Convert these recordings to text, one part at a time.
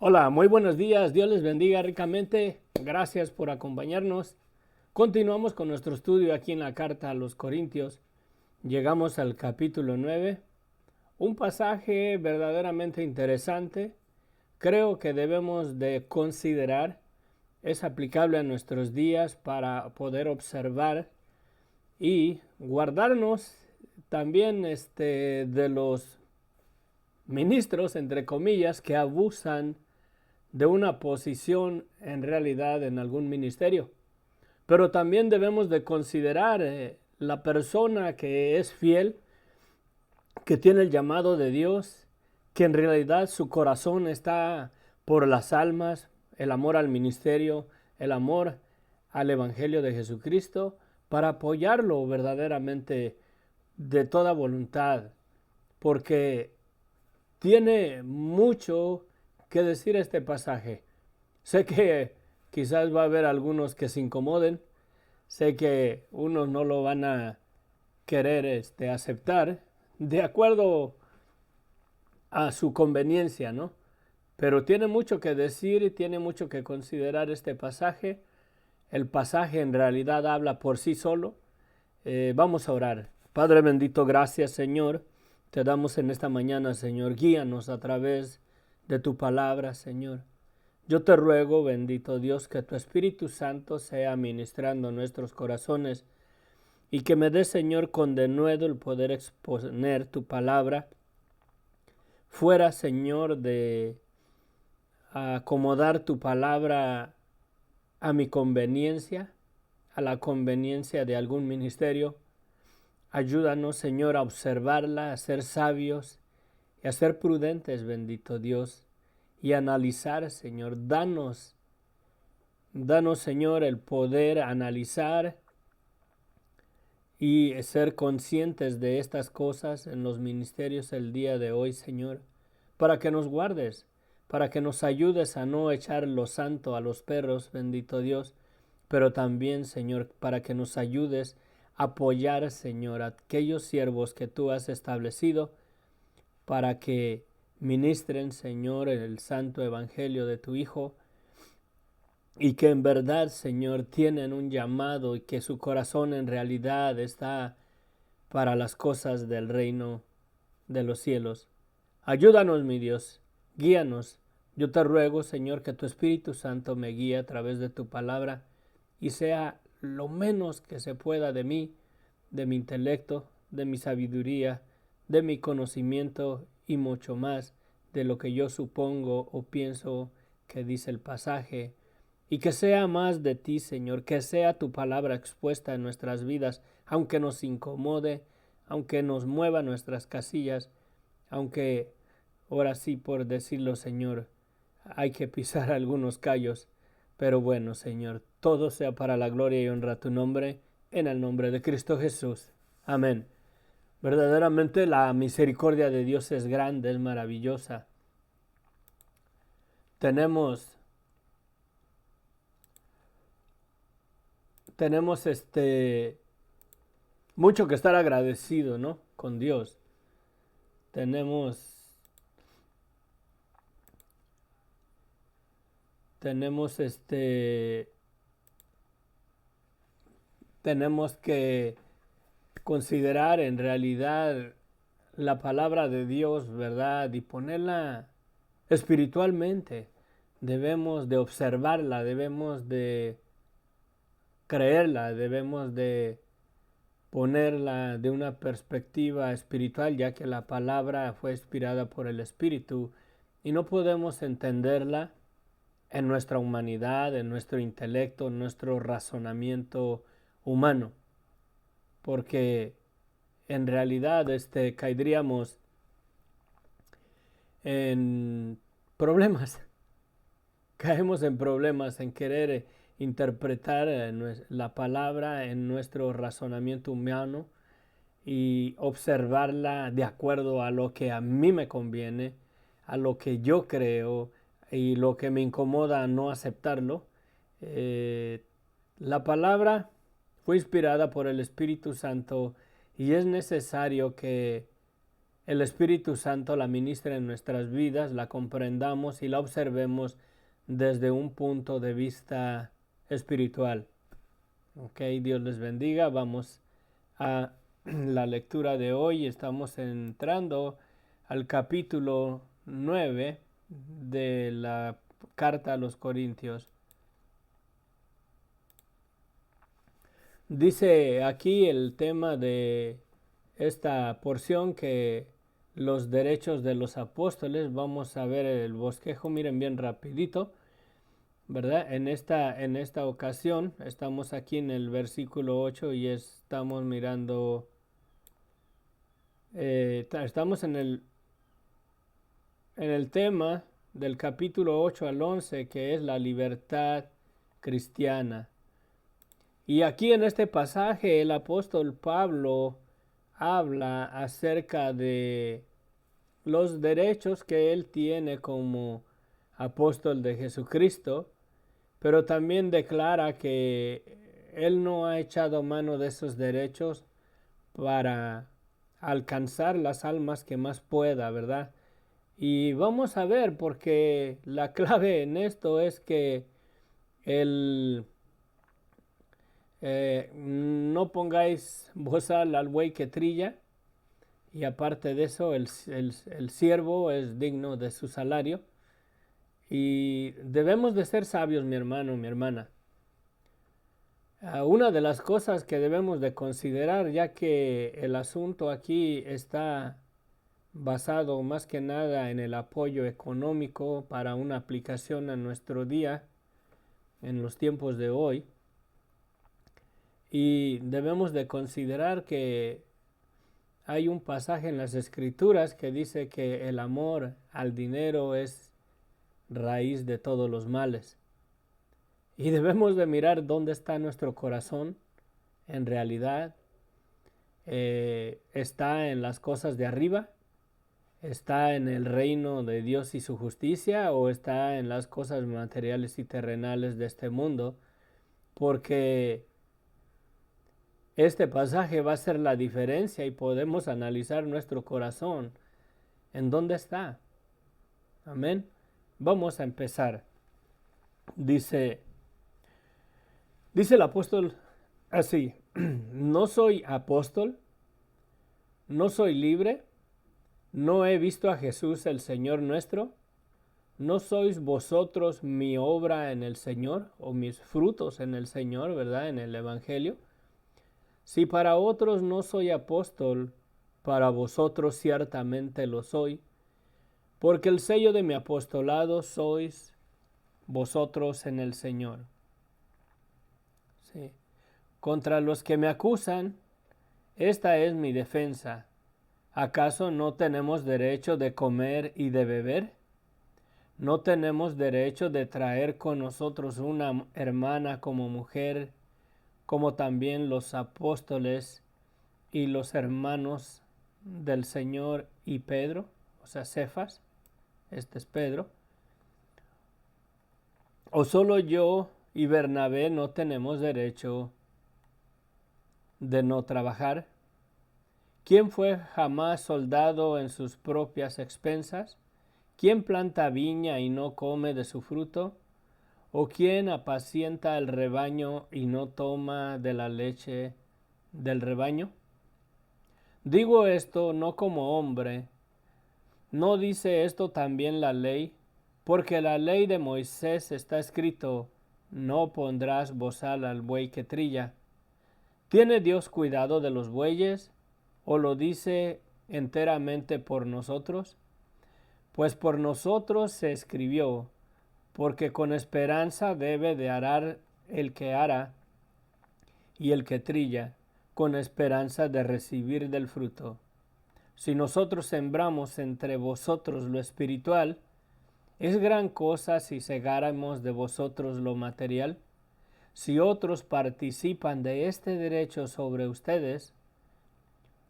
Hola, muy buenos días. Dios les bendiga ricamente. Gracias por acompañarnos. Continuamos con nuestro estudio aquí en la carta a los Corintios. Llegamos al capítulo 9. Un pasaje verdaderamente interesante. Creo que debemos de considerar. Es aplicable a nuestros días para poder observar y guardarnos también de los ministros, entre comillas, que abusan de una posición en realidad en algún ministerio. Pero también debemos de considerar la persona que es fiel, que tiene el llamado de Dios, que en realidad su corazón está por las almas, el amor al ministerio, el amor al Evangelio de Jesucristo, para apoyarlo verdaderamente de toda voluntad, porque tiene mucho que decir este pasaje. Sé que quizás va a haber algunos que se incomoden, sé que unos no lo van a querer aceptar de acuerdo a su conveniencia, ¿no? Pero tiene mucho que decir y tiene mucho que considerar este pasaje. El pasaje en realidad habla por sí solo. Vamos a orar. Padre bendito, gracias Señor. Te damos en esta mañana, Señor. Guíanos a través de tu palabra, Señor. Yo te ruego, bendito Dios, que tu Espíritu Santo sea ministrando nuestros corazones y que me dé, Señor, con denuedo el poder exponer tu palabra. Fuera, Señor, de acomodar tu palabra a mi conveniencia, a la conveniencia de algún ministerio. Ayúdanos, Señor, a observarla, a ser sabios y a ser prudentes, bendito Dios, y a analizar, Señor. Danos, Señor, el poder analizar y ser conscientes de estas cosas en los ministerios el día de hoy, Señor, para que nos guardes, para que nos ayudes a no echar lo santo a los perros, bendito Dios, pero también, Señor, para que nos ayudes a apoyar, Señor, a aquellos siervos que tú has establecido para que ministren, Señor, el santo evangelio de tu Hijo, y que en verdad, Señor, tienen un llamado y que su corazón en realidad está para las cosas del reino de los cielos. Ayúdanos, mi Dios, guíanos. Yo te ruego, Señor, que tu Espíritu Santo me guíe a través de tu palabra y sea lo menos que se pueda de mí, de mi intelecto, de mi sabiduría, de mi conocimiento y mucho más de lo que yo supongo o pienso que dice el pasaje, y que sea más de ti, Señor, que sea tu palabra expuesta en nuestras vidas, aunque nos incomode, aunque nos mueva nuestras casillas, aunque, ahora sí por decirlo, Señor, hay que pisar algunos callos, pero bueno, Señor, todo sea para la gloria y honra a tu nombre, en el nombre de Cristo Jesús. Amén. Verdaderamente la misericordia de Dios es grande, es maravillosa. Tenemos tenemos mucho que estar agradecido, ¿no? Con Dios. Tenemos tenemos tenemos que considerar en realidad la palabra de Dios, ¿verdad? Y ponerla espiritualmente. Debemos de observarla, debemos de creerla, debemos de ponerla de una perspectiva espiritual, ya que la palabra fue inspirada por el Espíritu y no podemos entenderla en nuestra humanidad, en nuestro intelecto, en nuestro razonamiento humano, porque en realidad caeríamos en problemas, caemos en problemas en querer interpretar la palabra en nuestro razonamiento humano y observarla de acuerdo a lo que a mí me conviene, a lo que yo creo y lo que me incomoda no aceptarlo. Eh, la palabra fue inspirada por el Espíritu Santo y es necesario que el Espíritu Santo la ministre en nuestras vidas, la comprendamos y la observemos desde un punto de vista espiritual. Ok, Dios les bendiga. Vamos a la lectura de hoy. Estamos entrando al capítulo 9 de la carta a los Corintios. Dice aquí el tema de esta porción que los derechos de los apóstoles. Vamos a ver el bosquejo, miren bien rapidito, ¿verdad? En esta ocasión estamos aquí en el versículo 8 y estamos mirando, estamos en el tema del capítulo 8 al 11, que es la libertad cristiana. Y aquí en este pasaje el apóstol Pablo habla acerca de los derechos que él tiene como apóstol de Jesucristo, pero también declara que él no ha echado mano de esos derechos para alcanzar las almas que más pueda, ¿verdad? Y vamos a ver, porque la clave en esto es que no pongáis bozal al buey que trilla, y aparte de eso el siervo es digno de su salario, y debemos de ser sabios, mi hermano, mi hermana. Una de las cosas que debemos de considerar, ya que el asunto aquí está basado más que nada en el apoyo económico para una aplicación a nuestro día, en los tiempos de hoy, y debemos de considerar que hay un pasaje en las Escrituras que dice que el amor al dinero es raíz de todos los males. Y debemos de mirar dónde está nuestro corazón en realidad. ¿Está en las cosas de arriba? ¿Está en el reino de Dios y su justicia? ¿O está en las cosas materiales y terrenales de este mundo? Porque este pasaje va a ser la diferencia y podemos analizar nuestro corazón. ¿En dónde está? Amén. Vamos a empezar. Dice el apóstol así: no soy apóstol, no soy libre, no he visto a Jesús el Señor nuestro. ¿No sois vosotros mi obra en el Señor, o mis frutos en el Señor, verdad, en el Evangelio? Si para otros no soy apóstol, para vosotros ciertamente lo soy, porque el sello de mi apostolado sois vosotros en el Señor. Sí. Contra los que me acusan, esta es mi defensa. ¿Acaso no tenemos derecho de comer y de beber? ¿No tenemos derecho de traer con nosotros una hermana como mujer, como también los apóstoles y los hermanos del Señor y Pedro? O sea, Cefas, este es Pedro. ¿O solo yo y Bernabé no tenemos derecho de no trabajar? ¿Quién fue jamás soldado en sus propias expensas? ¿Quién planta viña y no come de su fruto? ¿O quién apacienta el rebaño y no toma de la leche del rebaño? Digo esto no como hombre. ¿No dice esto también la ley? Porque la ley de Moisés está escrito: no pondrás bozal al buey que trilla. ¿Tiene Dios cuidado de los bueyes? ¿O lo dice enteramente por nosotros? Pues por nosotros se escribió, porque con esperanza debe de arar el que ara, y el que trilla, con esperanza de recibir del fruto. Si nosotros sembramos entre vosotros lo espiritual, ¿es gran cosa si segáramos de vosotros lo material? Si otros participan de este derecho sobre ustedes,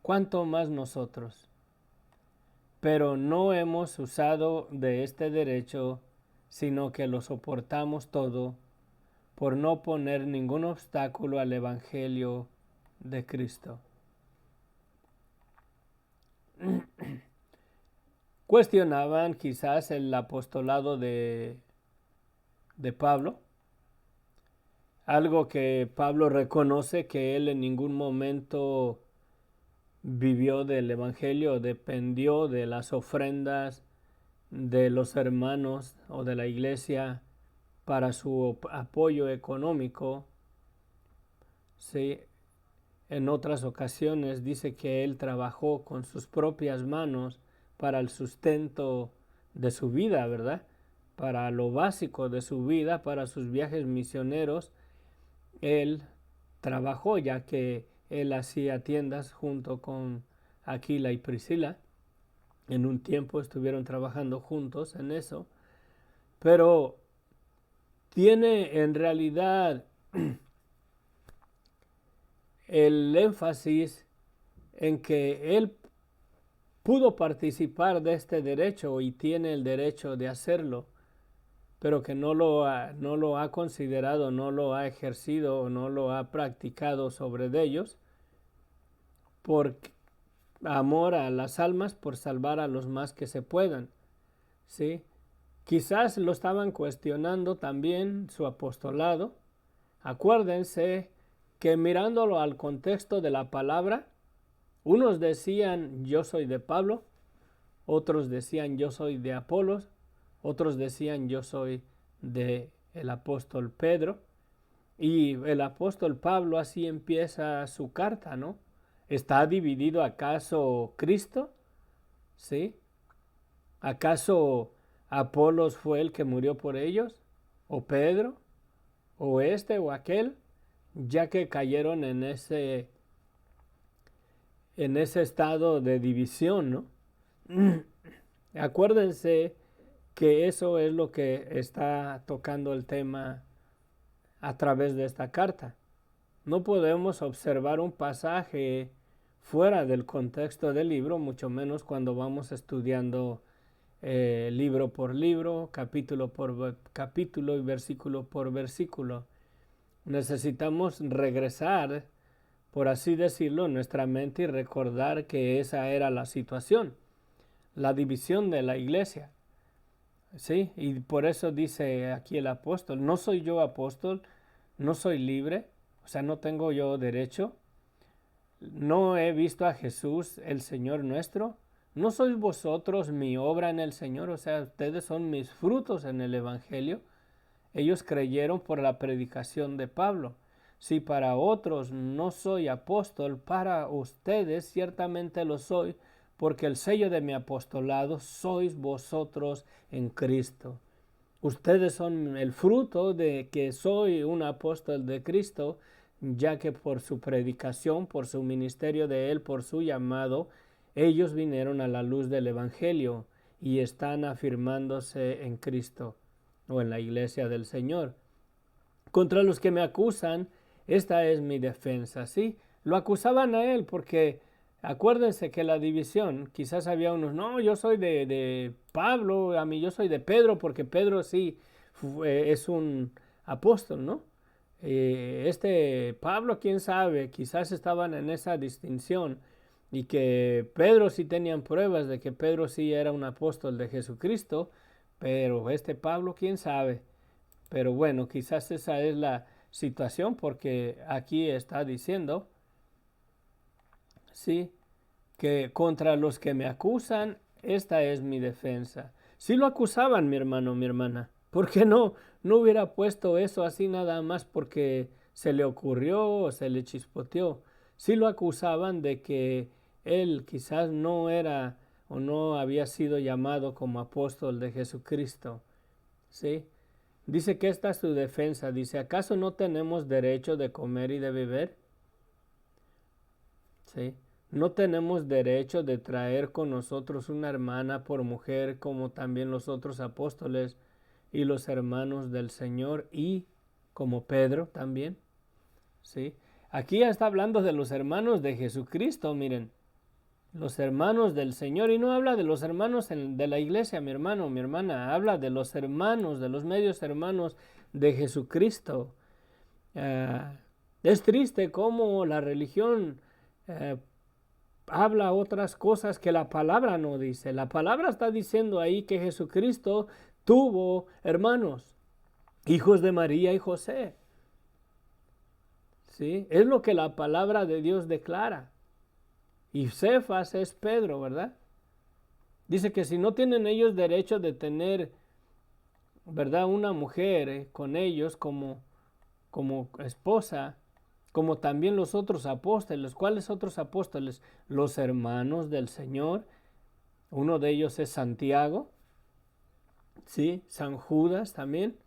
¿cuánto más nosotros? Pero no hemos usado de este derecho, sino que lo soportamos todo, por no poner ningún obstáculo al Evangelio de Cristo. cuestionaban quizás el apostolado de Pablo, algo que Pablo reconoce que él en ningún momento vivió del evangelio, dependió de las ofrendas de los hermanos o de la iglesia para su apoyo económico. Sí, en otras ocasiones dice que él trabajó con sus propias manos para el sustento de su vida, ¿verdad? Para lo básico de su vida, para sus viajes misioneros, él trabajó, ya que él hacía tiendas junto con Aquila y Priscila. En un tiempo estuvieron trabajando juntos en eso, pero tiene en realidad el énfasis en que él pudo participar de este derecho y tiene el derecho de hacerlo, pero que no lo ha considerado, no lo ha ejercido o no lo ha practicado sobre ellos por amor a las almas, por salvar a los más que se puedan. ¿Sí? Quizás lo estaban cuestionando también su apostolado. Acuérdense que mirándolo al contexto de la palabra, unos decían yo soy de Pablo, otros decían yo soy de Apolos, otros decían yo soy de el apóstol Pedro, y el apóstol Pablo así empieza su carta, ¿no? ¿Está dividido acaso Cristo? ¿Sí? ¿Acaso Apolos fue el que murió por ellos? ¿O Pedro? ¿O este o aquel? Ya que cayeron en ese estado de división, ¿no? Acuérdense que eso es lo que está tocando el tema a través de esta carta. No podemos observar un pasaje fuera del contexto del libro, mucho menos cuando vamos estudiando libro por libro, capítulo por capítulo y versículo por versículo. Necesitamos regresar, por así decirlo, en nuestra mente y recordar que esa era la situación, la división de la iglesia. ¿Sí? Y por eso dice aquí el apóstol, no soy yo apóstol, no soy libre, o sea, no tengo yo derecho, no he visto a Jesús, el Señor nuestro, no sois vosotros mi obra en el Señor, o sea, ustedes son mis frutos en el Evangelio. Ellos creyeron por la predicación de Pablo. Si para otros no soy apóstol, para ustedes ciertamente lo soy, porque el sello de mi apostolado sois vosotros en Cristo. Ustedes son el fruto de que soy un apóstol de Cristo, ya que por su predicación, por su ministerio de Él, por su llamado, ellos vinieron a la luz del Evangelio y están afirmándose en Cristo o en la iglesia del Señor. Contra los que me acusan, esta es mi defensa, ¿sí? Lo acusaban a él porque acuérdense que la división, quizás había unos, no, yo soy de Pablo, a mí yo soy de Pedro, porque Pedro sí es un apóstol, ¿no? Este Pablo, quién sabe, quizás estaban en esa distinción y que Pedro sí tenían pruebas de que Pedro sí era un apóstol de Jesucristo, pero este Pablo, quién sabe. Pero bueno, quizás esa es la situación porque aquí está diciendo, sí, que contra los que me acusan, esta es mi defensa. Si lo acusaban, mi hermano, mi hermana, ¿por qué no hubiera puesto eso así nada más porque se le ocurrió o se le chispoteó? Si lo acusaban de que él quizás no era o no había sido llamado como apóstol de Jesucristo, ¿sí? Dice que esta es su defensa. Dice, ¿acaso no tenemos derecho de comer y de beber? ¿Sí? No tenemos derecho de traer con nosotros una hermana por mujer como también los otros apóstoles y los hermanos del Señor y como Pedro también. ¿Sí? Aquí ya está hablando de los hermanos de Jesucristo, miren. Los hermanos del Señor, y no habla de los hermanos de la iglesia, mi hermano, mi hermana, habla de los hermanos, de los medios hermanos de Jesucristo. Es triste cómo la religión habla otras cosas que la palabra no dice. La palabra está diciendo ahí que Jesucristo tuvo hermanos, hijos de María y José. ¿Sí? Es lo que la palabra de Dios declara. Y Cefas es Pedro, ¿verdad? Dice que si no tienen ellos derecho de tener, ¿verdad?, una mujer con ellos como esposa, como también los otros apóstoles. ¿Cuáles otros apóstoles? Los hermanos del Señor. Uno de ellos es Santiago, ¿sí? San Judas también.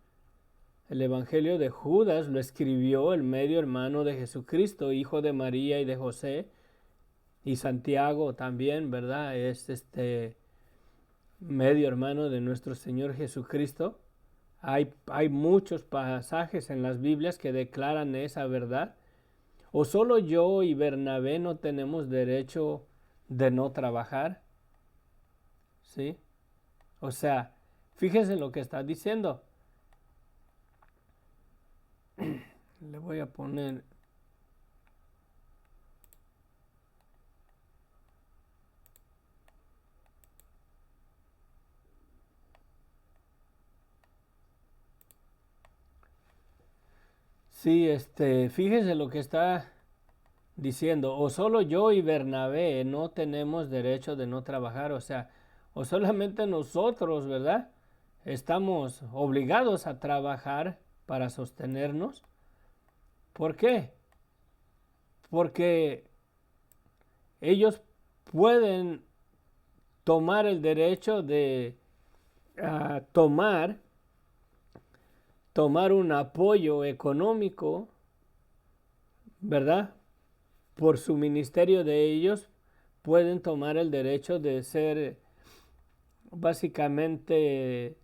El Evangelio de Judas lo escribió el medio hermano de Jesucristo, hijo de María y de José. Y Santiago también, ¿verdad? Es medio hermano de nuestro Señor Jesucristo. Hay muchos pasajes en las Biblias que declaran esa verdad. ¿O solo yo y Bernabé no tenemos derecho de no trabajar? ¿Sí? O sea, fíjense lo que está diciendo. Le voy a poner... Sí, fíjense lo que está diciendo. O solo yo y Bernabé no tenemos derecho de no trabajar. O sea, o solamente nosotros, ¿verdad? Estamos obligados a trabajar para sostenernos. ¿Por qué? Porque ellos pueden tomar el derecho de tomar un apoyo económico, ¿verdad? Por su ministerio de ellos, pueden tomar el derecho de ser básicamente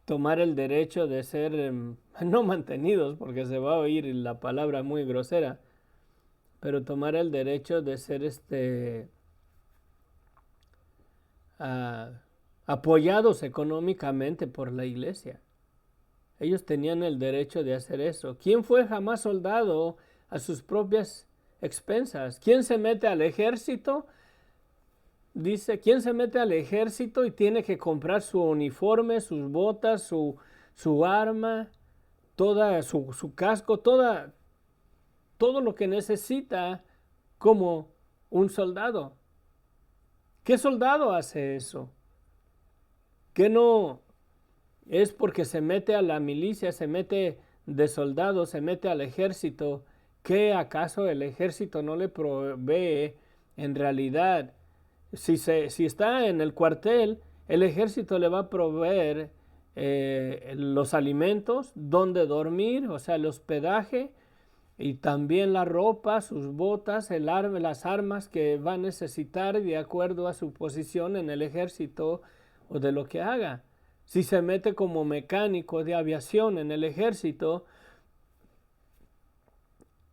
tomar el derecho de ser no mantenidos, porque se va a oír la palabra muy grosera, pero tomar el derecho de ser apoyados económicamente por la iglesia. Ellos tenían el derecho de hacer eso. ¿Quién fue jamás soldado a sus propias expensas? ¿Quién se mete al ejército? Dice, ¿quién se mete al ejército y tiene que comprar su uniforme, sus botas, su arma, toda su casco, todo lo que necesita como un soldado? ¿Qué soldado hace eso? ¿Qué no es porque se mete a la milicia, se mete de soldado, se mete al ejército? ¿Qué acaso el ejército no le provee en realidad? Si está en el cuartel, el ejército le va a proveer los alimentos, donde dormir, o sea, el hospedaje, y también la ropa, sus botas, las armas que va a necesitar de acuerdo a su posición en el ejército o de lo que haga. Si se mete como mecánico de aviación en el ejército,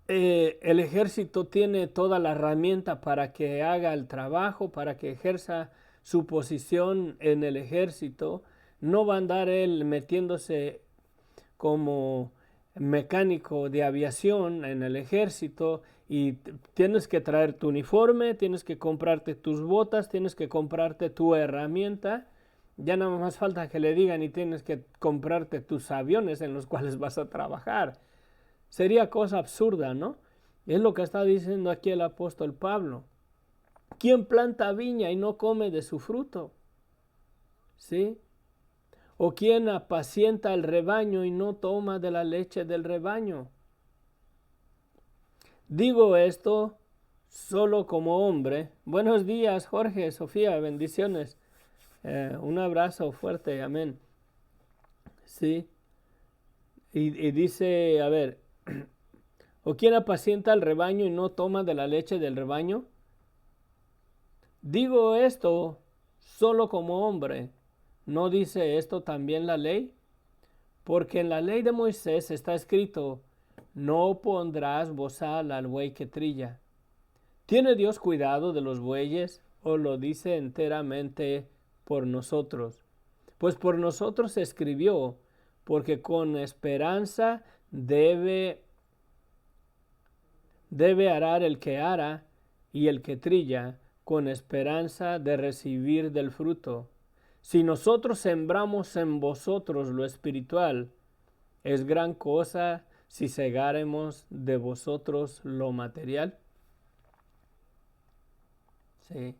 el ejército tiene toda la herramienta para que haga el trabajo, para que ejerza su posición en el ejército. No va a andar él metiéndose como mecánico de aviación en el ejército y tienes que traer tu uniforme, tienes que comprarte tus botas, tienes que comprarte tu herramienta. Ya nada más falta que le digan y tienes que comprarte tus aviones en los cuales vas a trabajar. Sería cosa absurda, ¿no? Es lo que está diciendo aquí el apóstol Pablo. ¿Quién planta viña y no come de su fruto? ¿Sí? ¿O quién apacienta el rebaño y no toma de la leche del rebaño? Digo esto solo como hombre. Buenos días, Jorge, Sofía, bendiciones. Un abrazo fuerte, amén. Sí. Y dice, a ver, ¿o quién apacienta el rebaño y no toma de la leche del rebaño? Digo esto solo como hombre. ¿No dice esto también la ley? Porque en la ley de Moisés está escrito, no pondrás bozal al buey que trilla. ¿Tiene Dios cuidado de los bueyes o lo dice enteramente por nosotros? Pues por nosotros se escribió, porque con esperanza debe arar el que ara y el que trilla, con esperanza de recibir del fruto. Si nosotros sembramos en vosotros lo espiritual, es gran cosa si segáremos de vosotros lo material. Sí.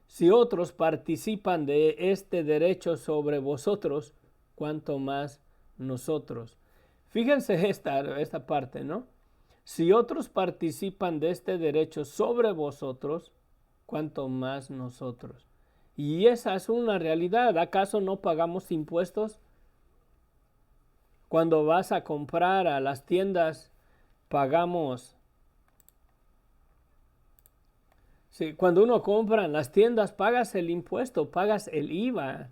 Si otros participan de este derecho sobre vosotros, cuanto más nosotros. Fíjense esta parte, ¿no? Si otros participan de este derecho sobre vosotros, cuanto más nosotros. Y esa es una realidad. ¿Acaso no pagamos impuestos? Cuando vas a comprar a las tiendas, pagamos. Sí, cuando uno compra en las tiendas, pagas el impuesto, pagas el IVA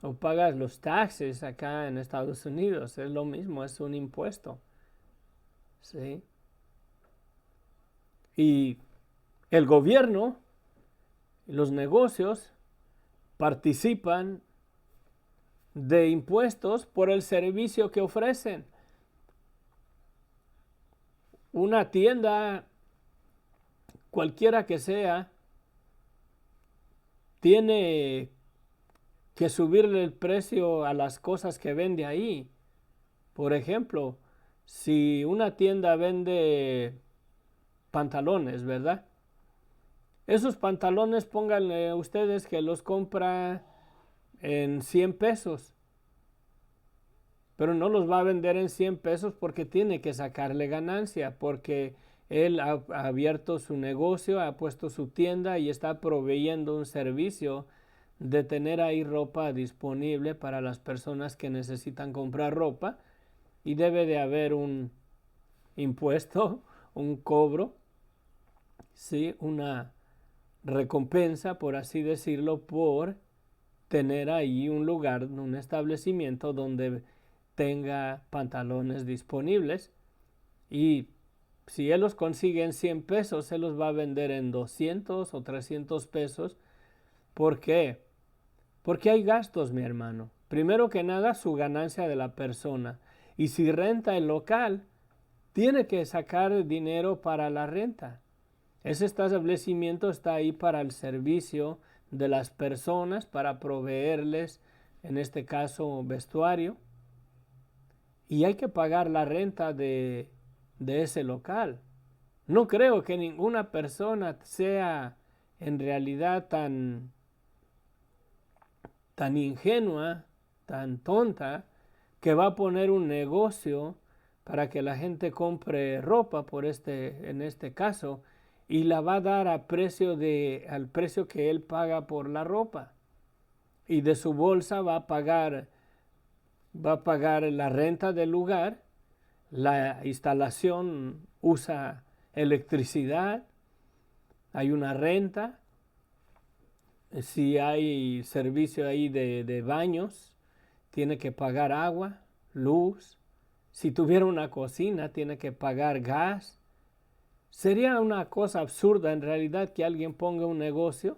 o pagas los taxes acá en Estados Unidos. Es lo mismo, es un impuesto. ¿Sí? Y el gobierno, los negocios, participan de impuestos por el servicio que ofrecen. Una tienda, cualquiera que sea, tiene que subirle el precio a las cosas que vende ahí. Por ejemplo, si una tienda vende pantalones, ¿verdad? Esos pantalones, pónganle ustedes que los compra en 100 pesos. Pero no los va a vender en 100 pesos porque tiene que sacarle ganancia, porque él ha abierto su negocio, ha puesto su tienda y está proveyendo un servicio de tener ahí ropa disponible para las personas que necesitan comprar ropa, y debe de haber un impuesto, un cobro, ¿sí? Una recompensa, por así decirlo, por tener ahí un lugar, un establecimiento donde tenga pantalones disponibles. Y si él los consigue en 100 pesos, él los va a vender en 200 o 300 pesos. ¿Por qué? Porque hay gastos, mi hermano. Primero que nada, su ganancia de la persona. Y si renta el local, tiene que sacar dinero para la renta. Ese establecimiento está ahí para el servicio de las personas, para proveerles, en este caso, vestuario. Y hay que pagar la renta de ese local. No creo que ninguna persona sea en realidad tan ingenua, tan tonta, que va a poner un negocio para que la gente compre ropa en este caso, y la va a dar al precio que él paga por la ropa. Y de su bolsa va a pagar la renta del lugar, la instalación usa electricidad, hay una renta, si hay servicio ahí de baños, tiene que pagar agua, luz. Si tuviera una cocina, tiene que pagar gas. Sería una cosa absurda en realidad que alguien ponga un negocio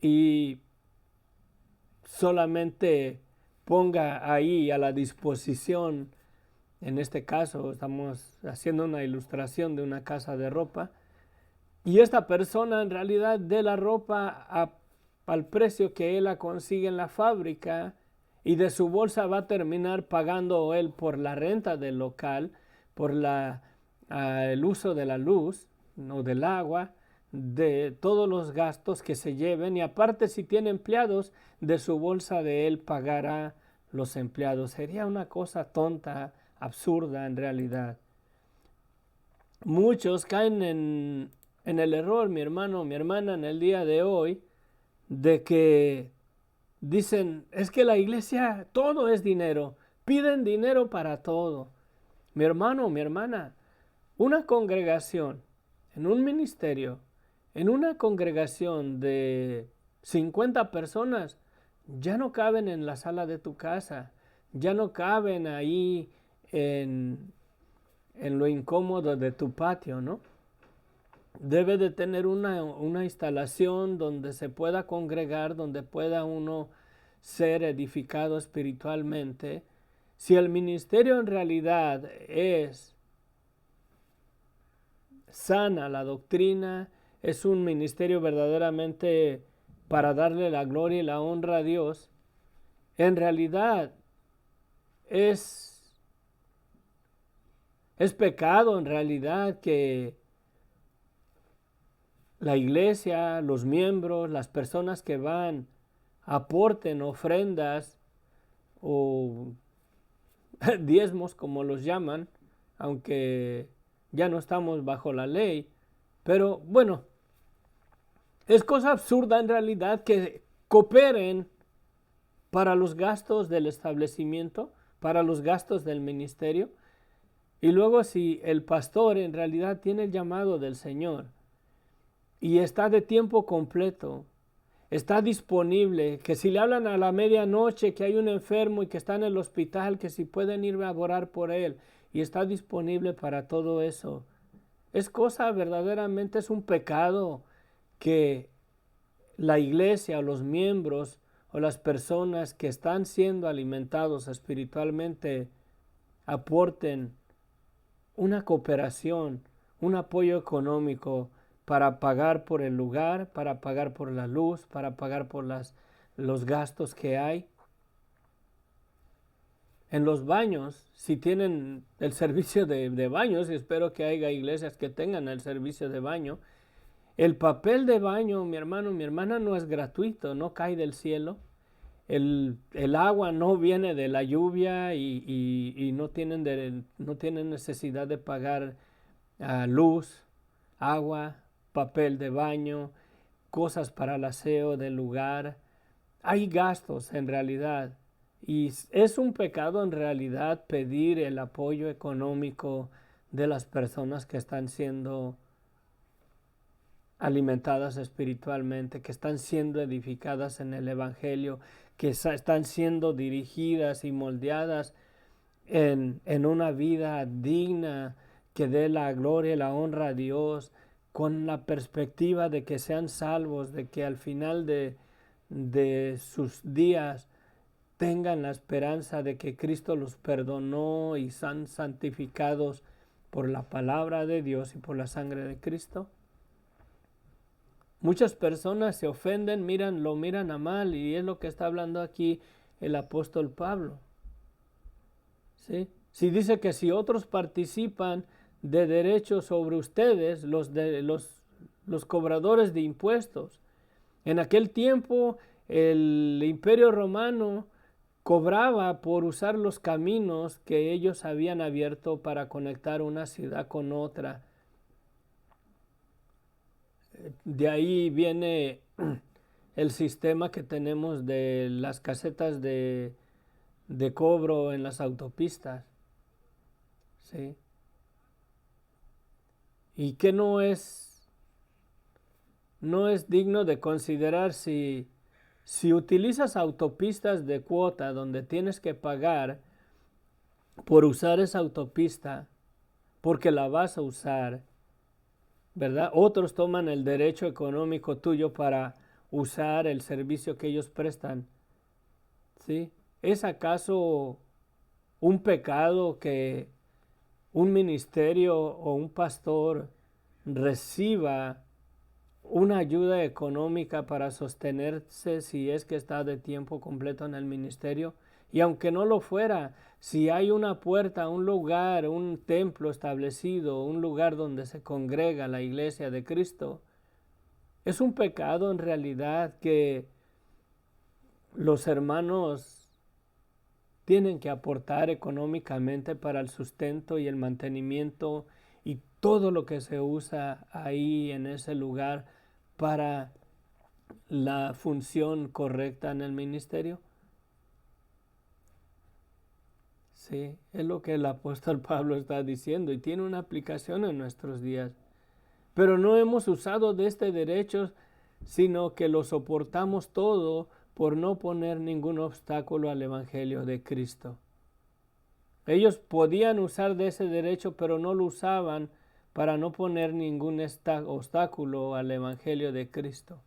y solamente ponga ahí a la disposición. En este caso estamos haciendo una ilustración de una casa de ropa, y esta persona en realidad dé la ropa al precio que él la consigue en la fábrica, y de su bolsa va a terminar pagando él por la renta del local, por el uso de la luz o del agua, de todos los gastos que se lleven, y aparte si tiene empleados, de su bolsa de él pagará los empleados. Sería una cosa tonta, absurda en realidad. Muchos caen en el error, mi hermano, mi hermana, en el día de hoy, de que dicen, es que la iglesia, todo es dinero, piden dinero para todo. Mi hermano, mi hermana, una congregación, en un ministerio, en una congregación de 50 personas, ya no caben en la sala de tu casa, ya no caben ahí en lo incómodo de tu patio, ¿no? Debe de tener una instalación donde se pueda congregar, donde pueda uno ser edificado espiritualmente. Si el ministerio en realidad es sana la doctrina, es un ministerio verdaderamente para darle la gloria y la honra a Dios, en realidad es pecado en realidad que la iglesia, los miembros, las personas que van, aporten ofrendas o diezmos como los llaman, aunque ya no estamos bajo la ley. Pero bueno, es cosa absurda en realidad que cooperen para los gastos del establecimiento, para los gastos del ministerio. Y luego si el pastor en realidad tiene el llamado del Señor y está de tiempo completo, está disponible, que si le hablan a la medianoche que hay un enfermo y que está en el hospital, que si pueden ir a orar por él, y está disponible para todo eso. Es cosa verdaderamente, es un pecado que la iglesia o los miembros o las personas que están siendo alimentados espiritualmente aporten una cooperación, un apoyo económico para pagar por el lugar, para pagar por la luz, para pagar por los gastos que hay. En los baños, si tienen el servicio de baños, y espero que haya iglesias que tengan el servicio de baño, el papel de baño, mi hermano, mi hermana, no es gratuito, no cae del cielo. El agua no viene de la lluvia y no tienen necesidad de pagar luz, agua, papel de baño, cosas para el aseo del lugar. Hay gastos en realidad y es un pecado en realidad pedir el apoyo económico de las personas que están siendo alimentadas espiritualmente, que están siendo edificadas en el Evangelio, que están siendo dirigidas y moldeadas en una vida digna que dé la gloria y la honra a Dios, con la perspectiva de que sean salvos, de que al final de sus días tengan la esperanza de que Cristo los perdonó y son santificados por la palabra de Dios y por la sangre de Cristo. Muchas personas se ofenden, lo miran a mal, y es lo que está hablando aquí el apóstol Pablo. ¿Sí? Si dice que si otros participan de derechos sobre ustedes, los cobradores de impuestos. En aquel tiempo el Imperio Romano cobraba por usar los caminos que ellos habían abierto para conectar una ciudad con otra. De ahí viene el sistema que tenemos de las casetas de cobro en las autopistas. ¿Sí? Y que no es digno de considerar si utilizas autopistas de cuota donde tienes que pagar por usar esa autopista, porque la vas a usar, ¿verdad? Otros toman el derecho económico tuyo para usar el servicio que ellos prestan. ¿Sí? ¿Es acaso un pecado que un ministerio o un pastor reciba una ayuda económica para sostenerse si es que está de tiempo completo en el ministerio? Y aunque no lo fuera, si hay una puerta, un lugar, un templo establecido, un lugar donde se congrega la iglesia de Cristo, es un pecado en realidad que los hermanos tienen que aportar económicamente para el sustento y el mantenimiento y todo lo que se usa ahí en ese lugar para la función correcta en el ministerio. Sí, es lo que el apóstol Pablo está diciendo y tiene una aplicación en nuestros días. Pero no hemos usado de este derecho, sino que lo soportamos todo por no poner ningún obstáculo al Evangelio de Cristo. Ellos podían usar de ese derecho, pero no lo usaban para no poner ningún obstáculo al Evangelio de Cristo.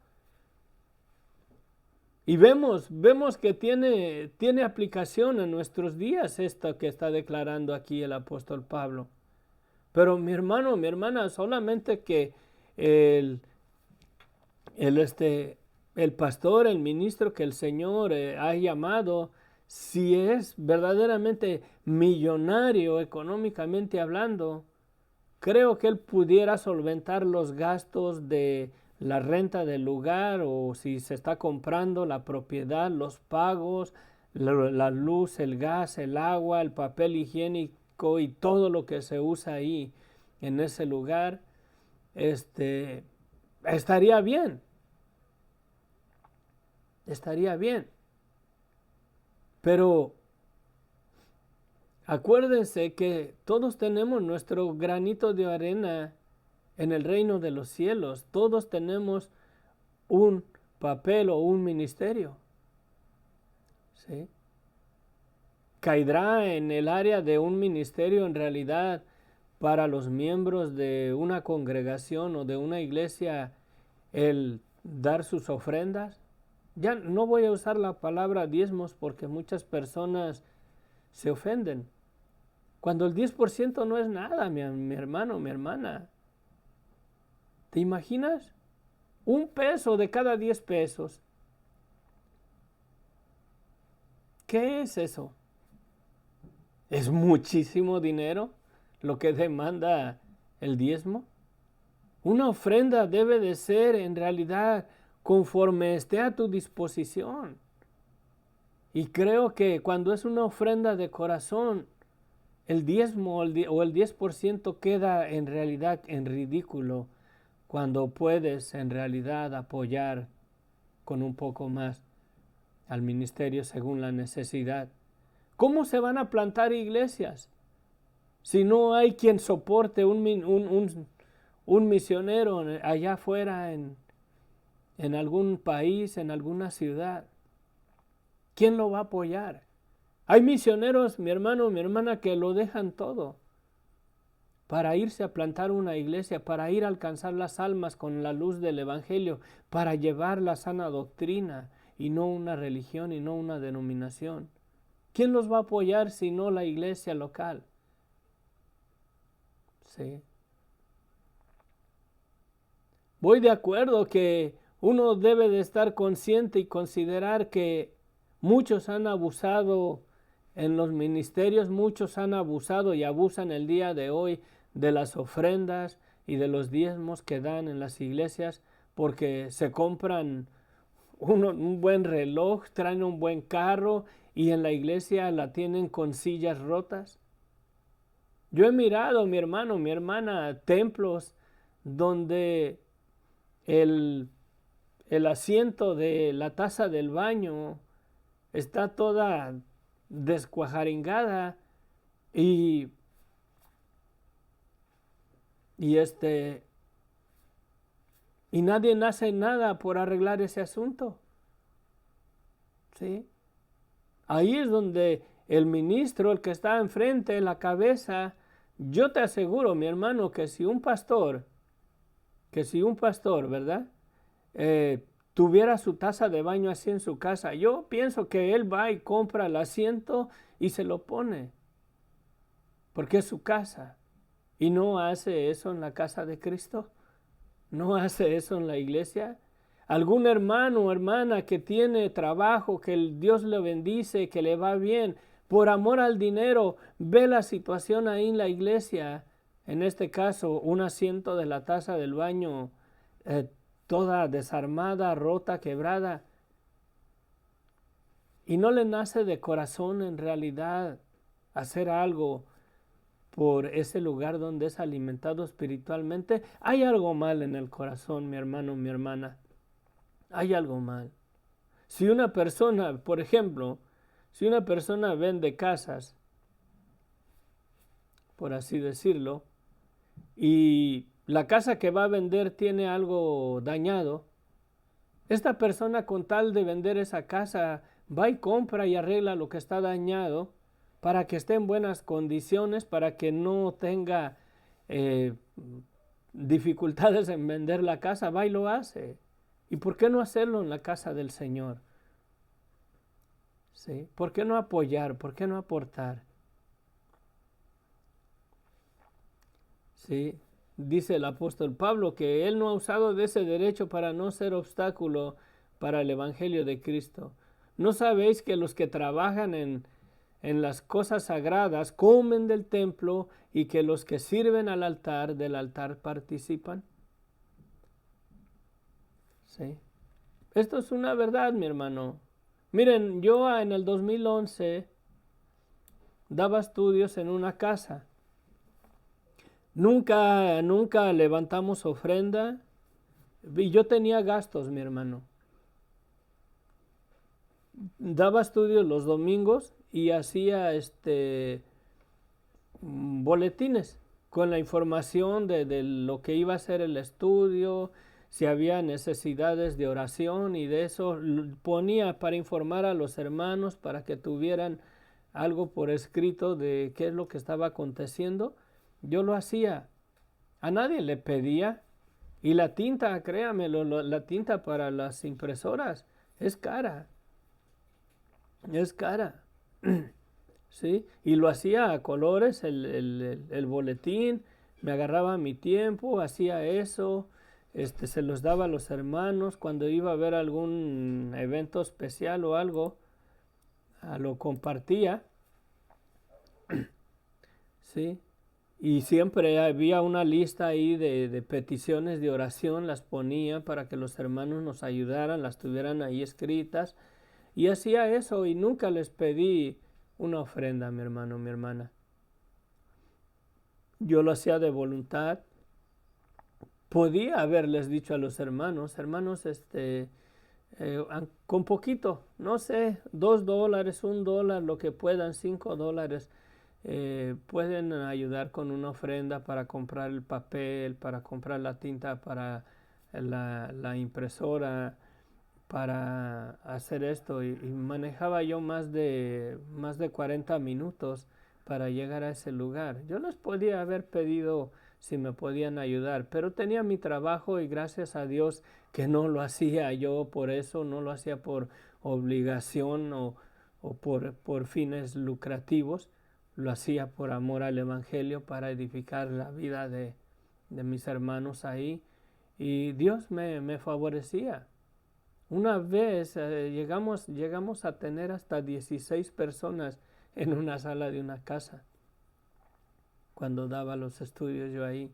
Y vemos que tiene aplicación en nuestros días esto que está declarando aquí el apóstol Pablo. Pero mi hermano, mi hermana, solamente que el, el pastor, el ministro que el Señor ha llamado, si es verdaderamente millonario económicamente hablando, creo que él pudiera solventar los gastos de la renta del lugar, o si se está comprando la propiedad, los pagos, la luz, el gas, el agua, el papel higiénico y todo lo que se usa ahí en ese lugar, estaría bien, estaría bien. Pero acuérdense que todos tenemos nuestro granito de arena en el reino de los cielos. Todos tenemos un papel o un ministerio. ¿Sí? Caerá en el área de un ministerio en realidad para los miembros de una congregación o de una iglesia el dar sus ofrendas. Ya no voy a usar la palabra diezmos porque muchas personas se ofenden. Cuando el 10% no es nada, mi hermano, mi hermana. ¿Te imaginas? 1 peso de cada 10 pesos. ¿Qué es eso? ¿Es muchísimo dinero lo que demanda el diezmo? Una ofrenda debe de ser en realidad conforme esté a tu disposición. Y creo que cuando es una ofrenda de corazón, el diezmo o el 10% queda en realidad en ridículo cuando puedes en realidad apoyar con un poco más al ministerio según la necesidad. ¿Cómo se van a plantar iglesias si no hay quien soporte un misionero allá afuera en algún país, en alguna ciudad? ¿Quién lo va a apoyar? Hay misioneros, mi hermano, mi hermana, que lo dejan todo para irse a plantar una iglesia, para ir a alcanzar las almas con la luz del Evangelio, para llevar la sana doctrina y no una religión y no una denominación. ¿Quién los va a apoyar si no la iglesia local? Sí. Voy de acuerdo que uno debe de estar consciente y considerar que muchos han abusado en los ministerios, muchos han abusado y abusan el día de hoy de las ofrendas y de los diezmos que dan en las iglesias porque se compran un buen reloj, traen un buen carro y en la iglesia la tienen con sillas rotas. Yo he mirado, mi hermano, mi hermana, templos donde el, el asiento de la taza del baño está toda descuajaringada y, y y nadie hace nada por arreglar ese asunto. ¿Sí? Ahí es donde el ministro, el que está enfrente, la cabeza, yo te aseguro, mi hermano, que si un pastor, ¿verdad? Tuviera su taza de baño así en su casa, yo pienso que él va y compra el asiento y se lo pone, porque es su casa. Y no hace eso en la casa de Cristo, no hace eso en la iglesia. Algún hermano o hermana que tiene trabajo, que el Dios le bendice, que le va bien, por amor al dinero, ve la situación ahí en la iglesia, en este caso un asiento de la taza del baño toda desarmada, rota, quebrada, y no le nace de corazón en realidad hacer algo por ese lugar donde es alimentado espiritualmente, hay algo mal en el corazón, mi hermano, mi hermana. Hay algo mal. Si una persona, por ejemplo, si una persona vende casas, por así decirlo, y la casa que va a vender tiene algo dañado, esta persona con tal de vender esa casa va y compra y arregla lo que está dañado para que esté en buenas condiciones, para que no tenga dificultades en vender la casa, va y lo hace. ¿Y por qué no hacerlo en la casa del Señor? ¿Sí? ¿Por qué no apoyar? ¿Por qué no aportar? Sí, dice el apóstol Pablo que él no ha usado de ese derecho para no ser obstáculo para el Evangelio de Cristo. ¿No sabéis que los que trabajan en las cosas sagradas comen del templo y que los que sirven al altar del altar participan? Sí. Esto es una verdad, mi hermano. Miren, yo en el 2011 daba estudios en una casa. Nunca levantamos ofrenda y yo tenía gastos, mi hermano. Daba estudios los domingos y hacía boletines con la información de lo que iba a ser el estudio, si había necesidades de oración y de eso ponía para informar a los hermanos para que tuvieran algo por escrito de qué es lo que estaba aconteciendo. Yo lo hacía, a nadie le pedía. Y la tinta, créamelo, la tinta para las impresoras es cara, es cara. ¿Sí? Y lo hacía a colores, el boletín, me agarraba mi tiempo, hacía eso, se los daba a los hermanos cuando iba a haber algún evento especial o algo, lo compartía, ¿sí? Y siempre había una lista ahí de peticiones de oración, las ponía para que los hermanos nos ayudaran, las tuvieran ahí escritas. Y hacía eso y nunca les pedí una ofrenda, mi hermano, mi hermana. Yo lo hacía de voluntad. Podía haberles dicho a los hermanos, con poquito, no sé, $2, $1, lo que puedan, $5, pueden ayudar con una ofrenda para comprar el papel, para comprar la tinta para la impresora, para hacer esto. Y manejaba yo más de 40 minutos para llegar a ese lugar. Yo les podía haber pedido si me podían ayudar, pero tenía mi trabajo y gracias a Dios que no lo hacía yo por eso, no lo hacía por obligación o por fines lucrativos, lo hacía por amor al Evangelio para edificar la vida de mis hermanos ahí y Dios me favorecía. Una vez llegamos a tener hasta 16 personas en una sala de una casa cuando daba los estudios yo ahí.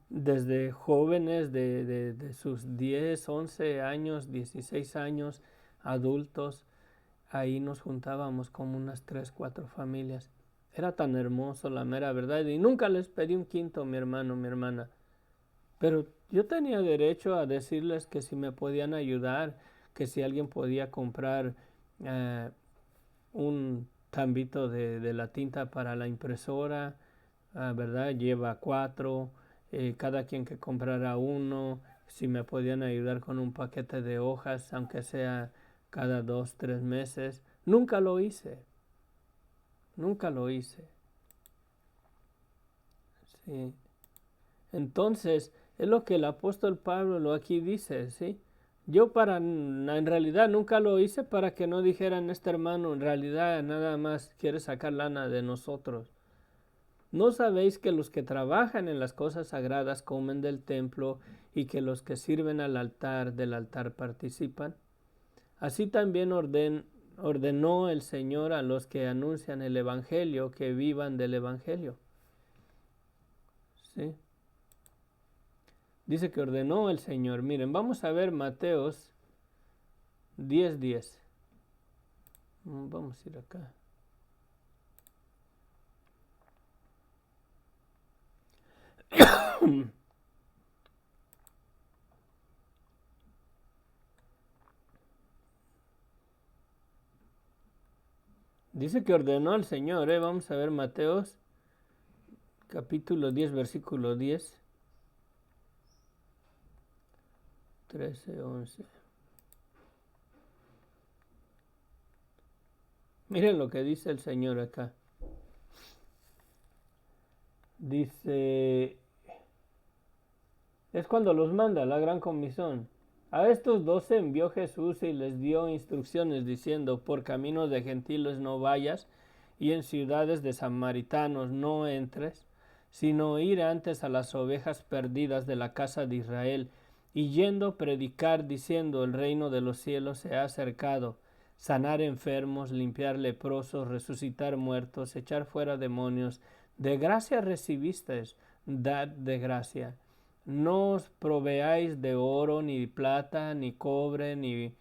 Desde jóvenes de sus 10, 11 años, 16 años, adultos, ahí nos juntábamos como unas 3, 4 familias. Era tan hermoso, la mera verdad, y nunca les pedí un quinto, mi hermano, mi hermana. Pero yo tenía derecho a decirles que si me podían ayudar, que si alguien podía comprar un tambito de la tinta para la impresora, ¿verdad? Lleva 4, cada quien que comprara uno, si me podían ayudar con un paquete de hojas, aunque sea cada 2, 3 meses. Nunca lo hice, nunca lo hice. Sí. Entonces, es lo que el apóstol Pablo lo aquí dice, ¿sí? Yo en realidad nunca lo hice para que no dijeran, este hermano en realidad nada más quiere sacar lana de nosotros. ¿No sabéis que los que trabajan en las cosas sagradas comen del templo y que los que sirven al altar del altar participan? Así también ordenó el Señor a los que anuncian el Evangelio que vivan del Evangelio. ¿Sí? Dice que ordenó el Señor. Miren, vamos a ver Mateos 10:10. Vamos a ir acá. Dice que ordenó el Señor. Vamos a ver Mateos capítulo 10, versículo 10. 13, 11. Miren lo que dice el Señor acá. Dice, es cuando los manda la gran comisión. A estos 12 envió Jesús y les dio instrucciones diciendo, por caminos de gentiles no vayas y en ciudades de samaritanos no entres, sino ir antes a las ovejas perdidas de la casa de Israel, y yendo predicar diciendo: el reino de los cielos se ha acercado, sanar enfermos, limpiar leprosos, resucitar muertos, echar fuera demonios. De gracia recibisteis, dad de gracia. No os proveáis de oro, ni plata, ni cobre, ni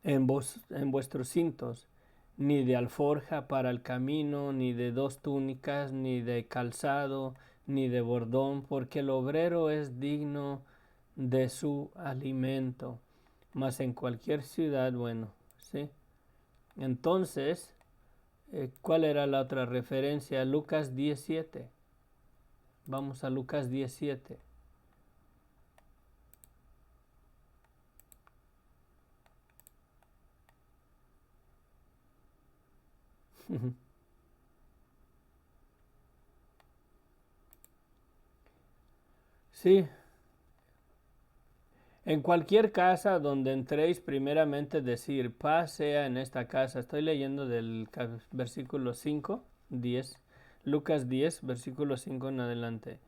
en vuestros cintos, ni de alforja para el camino, ni de 2 túnicas, ni de calzado, ni de bordón, porque el obrero es digno de su alimento. Mas en cualquier ciudad, bueno, ¿sí? Entonces, ¿cuál era la otra referencia? Lucas 17. Vamos a Lucas 17. Sí, en cualquier casa donde entréis, primeramente decir: paz sea en esta casa. Estoy leyendo del versículo 5, 10, Lucas 10, versículo 5 en adelante.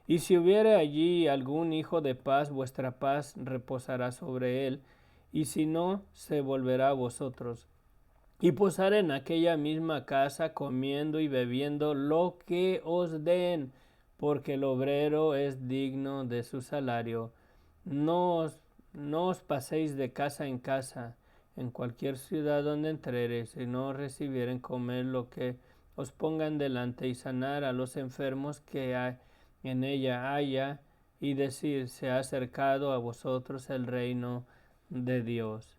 Y si hubiere allí algún hijo de paz, vuestra paz reposará sobre él, y si no, se volverá a vosotros. Y posar en aquella misma casa, comiendo y bebiendo lo que os den, porque el obrero es digno de su salario. No os paséis de casa en casa, en cualquier ciudad donde entrereis, y no recibieren comer lo que os pongan delante, y sanar a los enfermos que en ella haya, y decir: se ha acercado a vosotros el reino de Dios.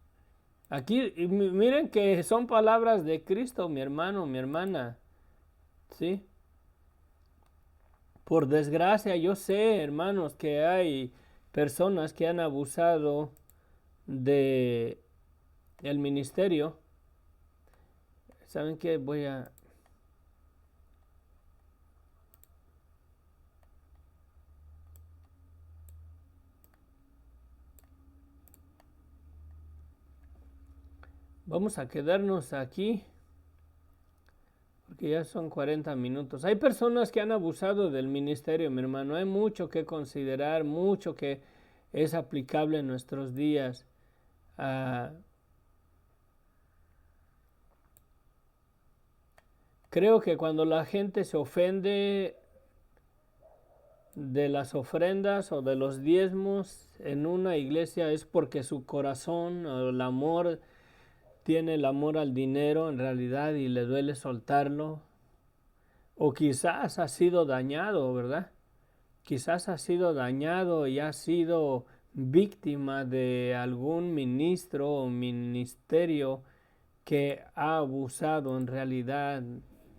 Aquí miren que son palabras de Cristo, mi hermano, mi hermana, ¿sí? Por desgracia, yo sé, hermanos, que hay personas que han abusado de el ministerio. ¿Saben qué? Vamos a quedarnos aquí porque ya son 40 minutos. Hay personas que han abusado del ministerio, mi hermano. Hay mucho que considerar, mucho que es aplicable en nuestros días. Creo que cuando la gente se ofende de las ofrendas o de los diezmos en una iglesia, es porque su corazón o el amor tiene el amor al dinero en realidad y le duele soltarlo. O quizás ha sido dañado, ¿verdad? Quizás ha sido dañado y ha sido víctima de algún ministro o ministerio que ha abusado en realidad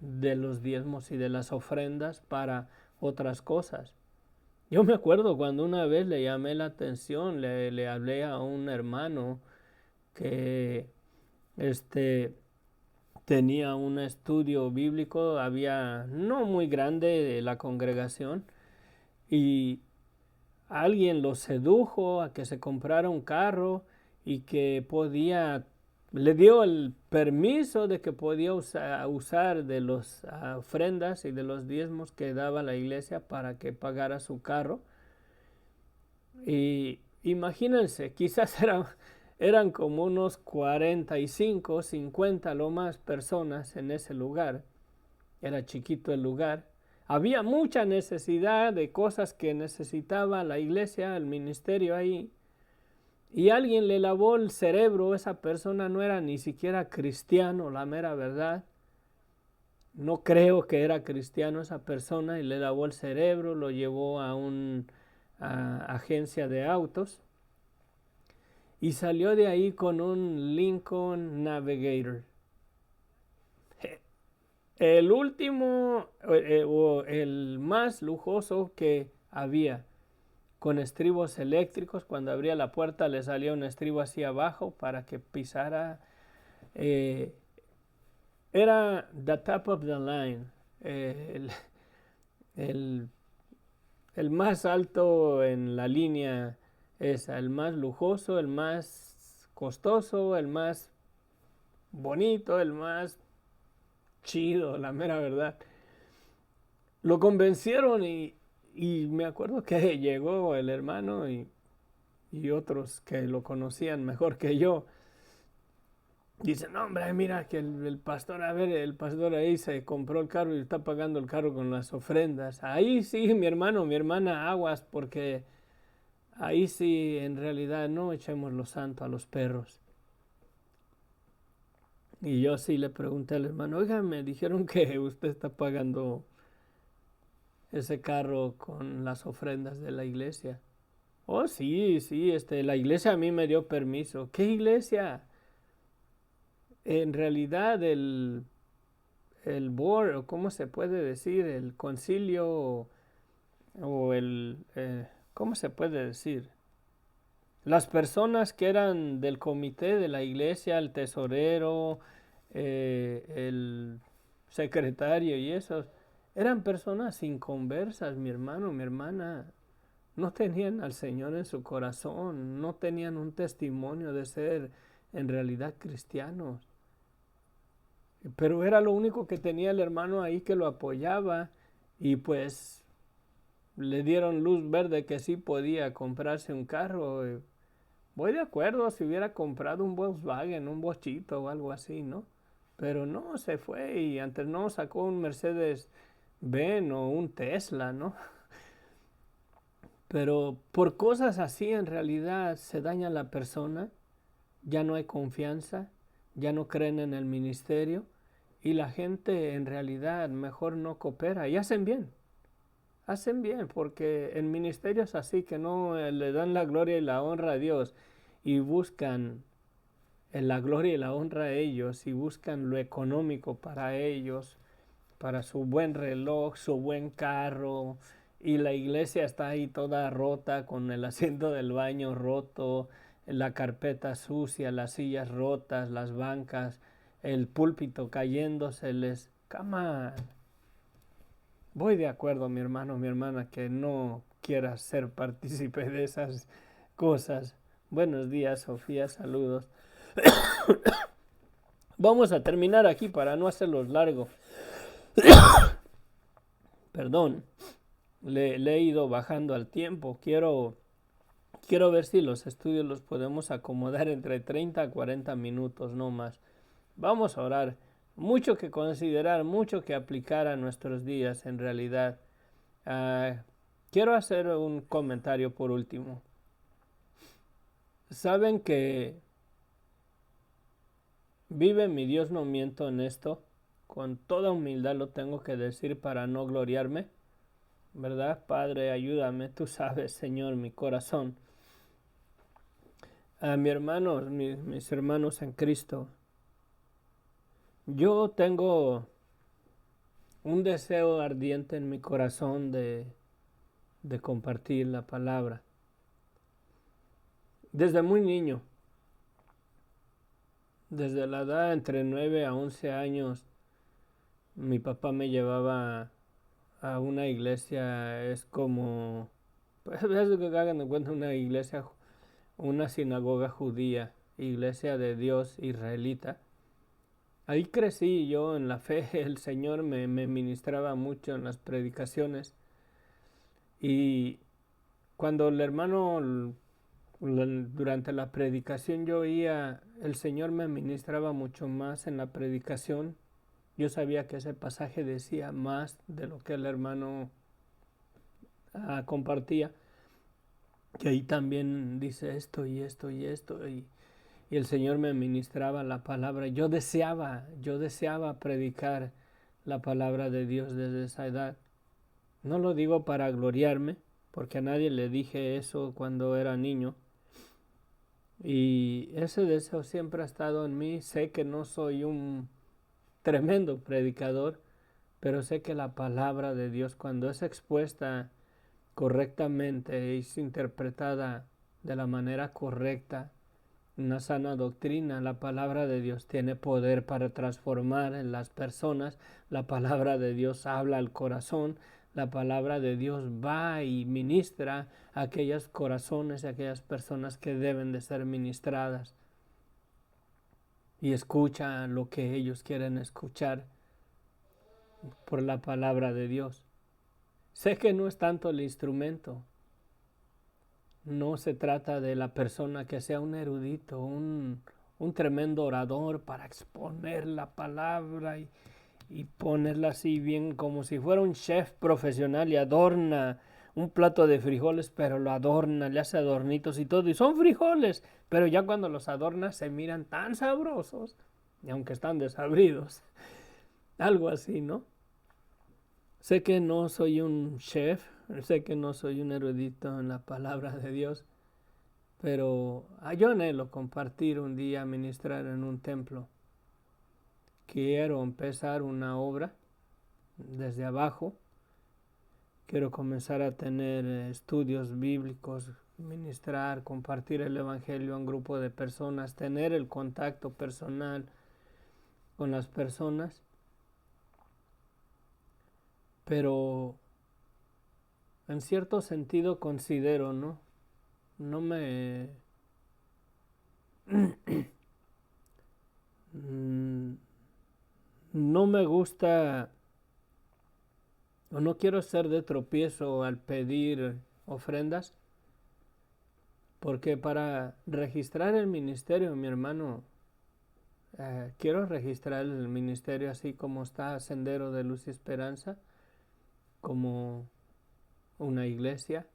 de los diezmos y de las ofrendas para otras cosas. Yo me acuerdo cuando una vez le llamé la atención, le hablé a un hermano que tenía un estudio bíblico, había no muy grande la congregación, y alguien lo sedujo a que se comprara un carro y que le dio el permiso de que podía usar de las ofrendas y de los diezmos que daba la iglesia para que pagara su carro. Y imagínense, quizás eran como unos 45, 50 lo más personas en ese lugar. Era chiquito el lugar. Había mucha necesidad de cosas que necesitaba la iglesia, el ministerio ahí. Y alguien le lavó el cerebro. Esa persona no era ni siquiera cristiano, la mera verdad. No creo que era cristiano esa persona, y le lavó el cerebro, lo llevó a una agencia de autos y salió de ahí con un Lincoln Navigator. El último o el más lujoso que había, con estribos eléctricos. Cuando abría la puerta le salía un estribo hacia abajo para que pisara. Era the top of the line, el, el, el más alto en la línea esa, el más lujoso, el más costoso, el más bonito, el más chido, la mera verdad. lo convencieron y me acuerdo que llegó el hermano y otros que lo conocían mejor que yo. Dicen, no, hombre, mira que el pastor, a ver, el pastor ahí se compró el carro y está pagando el carro con las ofrendas. Ahí sí, mi hermano, mi hermana, aguas, porque ahí sí, en realidad, no echemos lo santo a los perros. Y yo sí le pregunté al hermano, oiga, me dijeron que usted está pagando ese carro con las ofrendas de la iglesia. Oh, sí, sí, la iglesia a mí me dio permiso. ¿Qué iglesia? En realidad el board, o cómo se puede decir, el concilio o ¿cómo se puede decir? Las personas que eran del comité de la iglesia, el tesorero, el secretario y esos, eran personas inconversas, mi hermano, mi hermana. No tenían al Señor en su corazón, no tenían un testimonio de ser en realidad cristianos. Pero era lo único que tenía el hermano ahí que lo apoyaba y pues le dieron luz verde que sí podía comprarse un carro. Voy de acuerdo si hubiera comprado un Volkswagen, un Bochito o algo así, ¿no? Pero no, se fue y antes no sacó un Mercedes Benz o un Tesla, ¿no? Pero por cosas así en realidad se daña la persona, ya no hay confianza, ya no creen en el ministerio y la gente en realidad mejor no coopera y hacen bien porque en ministerios así que no le dan la gloria y la honra a Dios y buscan la gloria y la honra a ellos y buscan lo económico para ellos, para su buen reloj, su buen carro, y la iglesia está ahí toda rota, con el asiento del baño roto, la carpeta sucia, las sillas rotas, las bancas, el púlpito cayéndoseles. Come on. Voy de acuerdo, mi hermano, mi hermana, que no quieras ser partícipe de esas cosas. Buenos días, Sofía, saludos. Vamos a terminar aquí para no hacerlos largo. Perdón, le he ido bajando al tiempo. Quiero ver si los estudios los podemos acomodar entre 30 a 40 minutos, no más. Vamos a orar. Mucho que considerar, mucho que aplicar a nuestros días en realidad. Quiero hacer un comentario por último. Saben que vive mi Dios, no miento en esto. Con toda humildad lo tengo que decir para no gloriarme. ¿Verdad? Padre, ayúdame. Tú sabes, Señor, mi corazón. A mi hermano, mis hermanos en Cristo. Yo tengo un deseo ardiente en mi corazón de compartir la palabra. Desde muy niño, desde la edad entre 9 a 11 años, mi papá me llevaba a una iglesia, es como, pues es que hagan de cuenta una iglesia, una sinagoga judía, iglesia de Dios israelita. Ahí crecí yo en la fe, el Señor me ministraba mucho en las predicaciones y cuando el hermano durante la predicación yo oía, el Señor me ministraba mucho más en la predicación. Yo sabía que ese pasaje decía más de lo que el hermano compartía, que ahí también dice esto y esto y esto y el Señor me ministraba la palabra. Yo deseaba predicar la palabra de Dios desde esa edad. No lo digo para gloriarme, porque a nadie le dije eso cuando era niño. Y ese deseo siempre ha estado en mí. Sé que no soy un tremendo predicador, pero sé que la palabra de Dios, cuando es expuesta correctamente y es interpretada de la manera correcta, una sana doctrina, la palabra de Dios tiene poder para transformar en las personas. La palabra de Dios habla al corazón. La palabra de Dios va y ministra a aquellos corazones, a aquellas personas que deben de ser ministradas. Y escucha lo que ellos quieren escuchar por la palabra de Dios. Sé que no es tanto el instrumento, no se trata de la persona que sea un erudito, un tremendo orador para exponer la palabra y ponerla así bien como si fuera un chef profesional y adorna un plato de frijoles, pero lo adorna, le hace adornitos y todo, y son frijoles, pero ya cuando los adorna se miran tan sabrosos, y aunque están desabridos, algo así, ¿no? Sé que no soy un chef, sé que no soy un erudito en la palabra de Dios, pero yo anhelo compartir un día, ministrar en un templo. Quiero empezar una obra desde abajo. Quiero comenzar a tener estudios bíblicos, ministrar, compartir el Evangelio a un grupo de personas, tener el contacto personal con las personas. Pero en cierto sentido considero, ¿no? No me... no me gusta o no quiero ser de tropiezo al pedir ofrendas, porque para registrar el ministerio, mi hermano, quiero registrar el ministerio así como está Sendero de Luz y Esperanza, como una iglesia,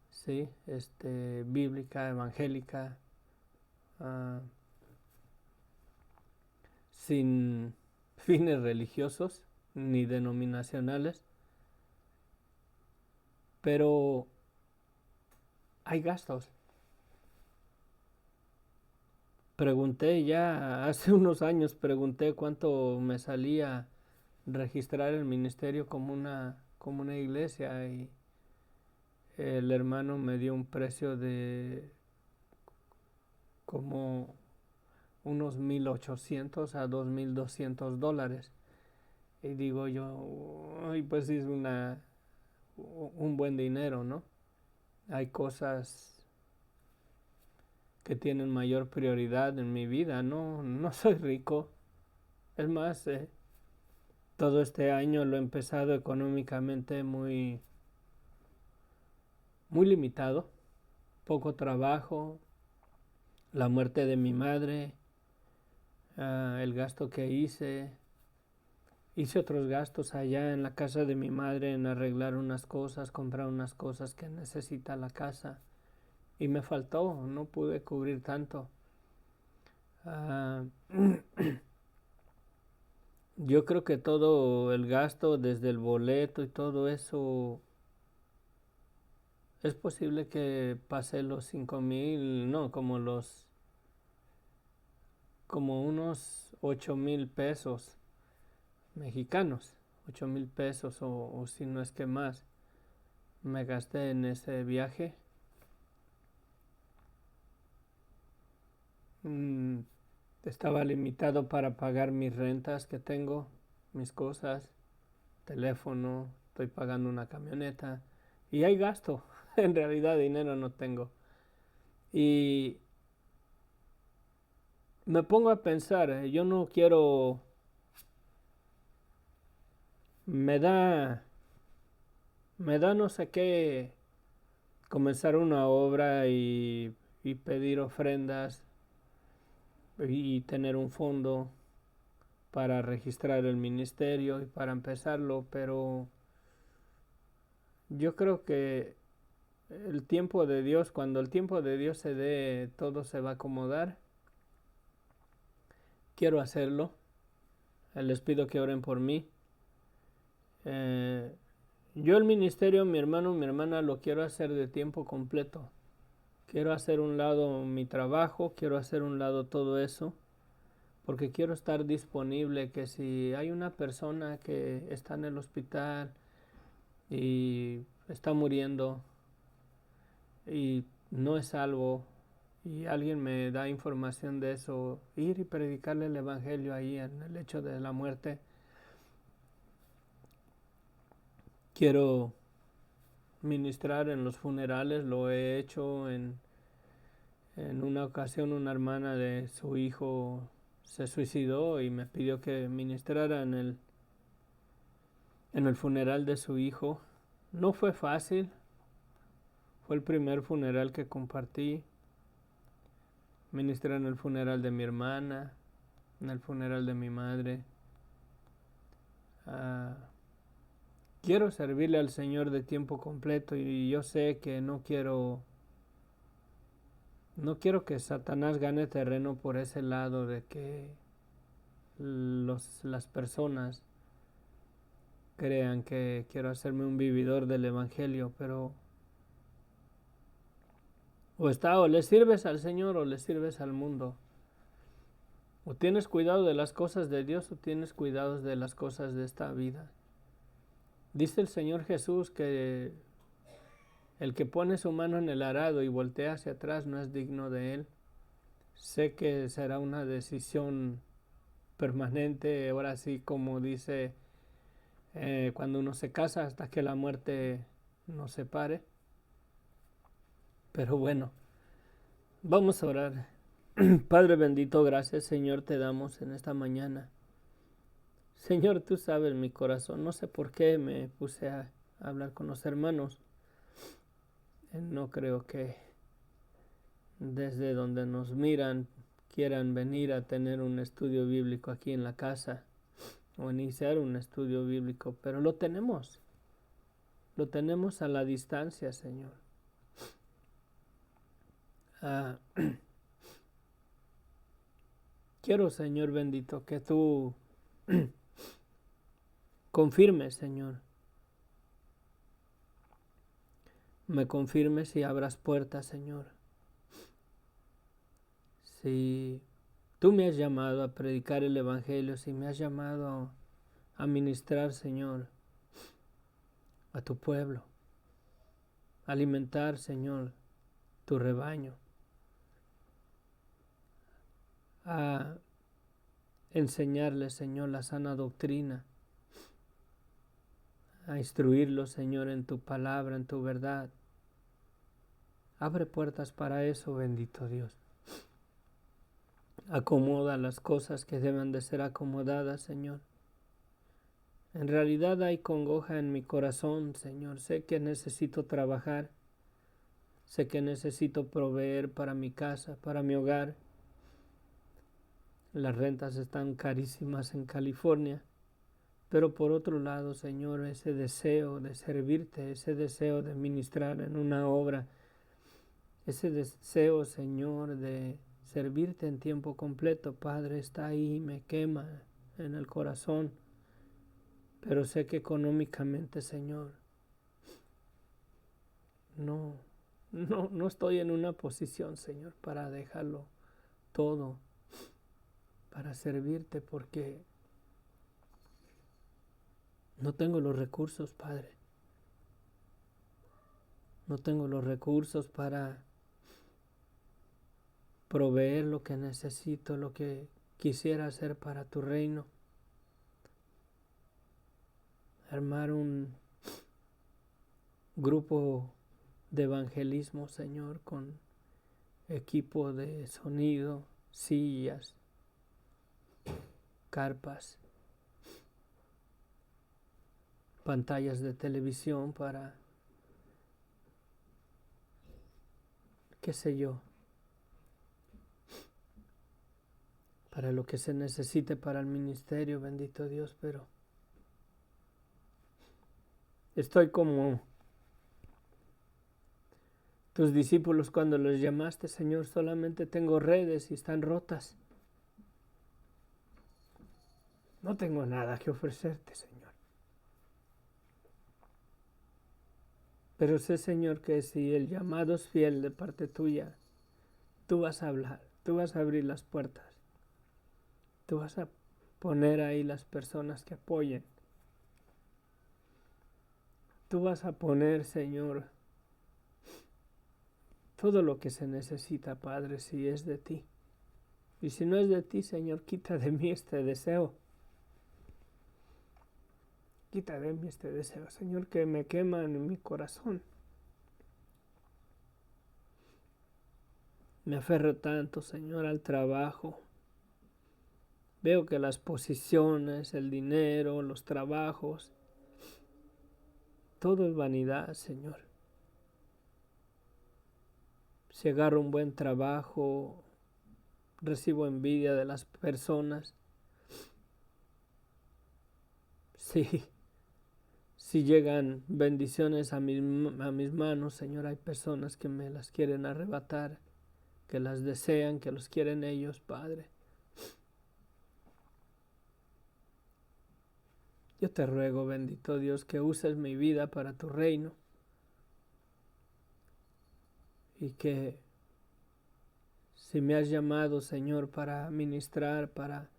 sí, bíblica, evangélica, uh, sin fines religiosos ni denominacionales, pero hay gastos. Pregunté ya hace unos años, pregunté cuánto me salía registrar el ministerio como una iglesia, y el hermano me dio un precio de como unos 1,800 a 2,200 dólares. Y digo yo, ay, pues es un buen dinero, ¿no? Hay cosas que tienen mayor prioridad en mi vida, ¿no? No soy rico. Es más, todo este año lo he empezado económicamente muy limitado. Poco trabajo, la muerte de mi madre, el gasto que hice. Hice otros gastos allá en la casa de mi madre en arreglar unas cosas, comprar unas cosas que necesita la casa. Y me faltó, no pude cubrir tanto. Ah, yo creo que todo el gasto, desde el boleto y todo eso, es posible que pase los 5,000, no, como unos 8,000 pesos mexicanos, 8,000 pesos o si no es que más, me gasté en ese viaje. Mm, Estaba limitado para pagar mis rentas que tengo, mis cosas, teléfono, estoy pagando una camioneta y hay gasto. En realidad dinero no tengo. Y me pongo a pensar, yo no quiero, me da, me da no sé qué comenzar una obra y pedir ofrendas y tener un fondo para registrar el ministerio y para empezarlo, pero yo creo que el tiempo de Dios, cuando el tiempo de Dios se dé, todo se va a acomodar. Quiero hacerlo. Les pido que oren por mí. Eh, yo el ministerio, mi hermano, mi hermana, lo quiero hacer de tiempo completo. Quiero hacer un lado mi trabajo, quiero hacer un lado todo eso, porque quiero estar disponible, que si hay una persona que está en el hospital y está muriendo y no es salvo y alguien me da información de eso, ir y predicarle el evangelio ahí en el hecho de la muerte. Quiero ministrar en los funerales, lo he hecho en una ocasión. Una hermana de su hijo se suicidó y me pidió que ministrara en el funeral de su hijo. No fue fácil, fue el primer funeral que compartí. Ministré en el funeral de mi hermana, en el funeral de mi madre. Quiero servirle al Señor de tiempo completo y yo sé que no quiero que Satanás gane terreno por ese lado de que las personas crean que quiero hacerme un vividor del Evangelio, pero o le sirves al Señor o le sirves al mundo. O tienes cuidado de las cosas de Dios o tienes cuidado de las cosas de esta vida. Dice el Señor Jesús que el que pone su mano en el arado y voltea hacia atrás no es digno de Él. Sé que será una decisión permanente, ahora sí como dice cuando uno se casa hasta que la muerte nos separe. Pero bueno, vamos a orar. Padre bendito, gracias Señor te damos en esta mañana. Señor, tú sabes mi corazón, no sé por qué me puse a hablar con los hermanos. No creo que desde donde nos miran quieran venir a tener un estudio bíblico aquí en la casa o iniciar un estudio bíblico, pero lo tenemos a la distancia, Señor. Quiero, Señor bendito, que tú confirmes, Señor. Me confirmes y abras puertas, Señor. Si tú me has llamado a predicar el Evangelio, si me has llamado a ministrar, Señor, a tu pueblo, alimentar, Señor, tu rebaño, a enseñarles, Señor, la sana doctrina, a instruirlos, Señor, en tu palabra, en tu verdad. Abre puertas para eso, bendito Dios. Acomoda las cosas que deben de ser acomodadas, Señor. En realidad hay congoja en mi corazón, Señor. Sé que necesito trabajar. Sé que necesito proveer para mi casa, para mi hogar. Las rentas están carísimas en California. Pero por otro lado, Señor, ese deseo de servirte, ese deseo de ministrar en una obra, ese deseo, Señor, de servirte en tiempo completo, Padre, está ahí, me quema en el corazón. Pero sé que económicamente, Señor, no estoy en una posición, Señor, para dejarlo todo, para servirte, porque no tengo los recursos, Padre. No tengo los recursos para proveer lo que necesito, lo que quisiera hacer para tu reino. Armar un grupo de evangelismo, Señor, con equipo de sonido, sillas, carpas, pantallas de televisión para, qué sé yo, para lo que se necesite para el ministerio, bendito Dios, pero estoy como tus discípulos cuando los llamaste, Señor, solamente tengo redes y están rotas. No tengo nada que ofrecerte, Señor. Pero sé, Señor, que si el llamado es fiel de parte tuya, tú vas a hablar, tú vas a abrir las puertas, tú vas a poner ahí las personas que apoyen. Tú vas a poner, Señor, todo lo que se necesita, Padre, si es de ti. Y si no es de ti, Señor, quita de mí este deseo. Quita de mí este deseo, Señor, que me quema en mi corazón. Me aferro tanto, Señor, al trabajo. Veo que las posiciones, el dinero, los trabajos todo es vanidad, Señor. Si agarro un buen trabajo, recibo envidia de las personas. Si llegan bendiciones a mis manos, Señor, hay personas que me las quieren arrebatar, que las desean, que los quieren ellos, Padre. Yo te ruego, bendito Dios, que uses mi vida para tu reino y que si me has llamado, Señor, para ministrar, para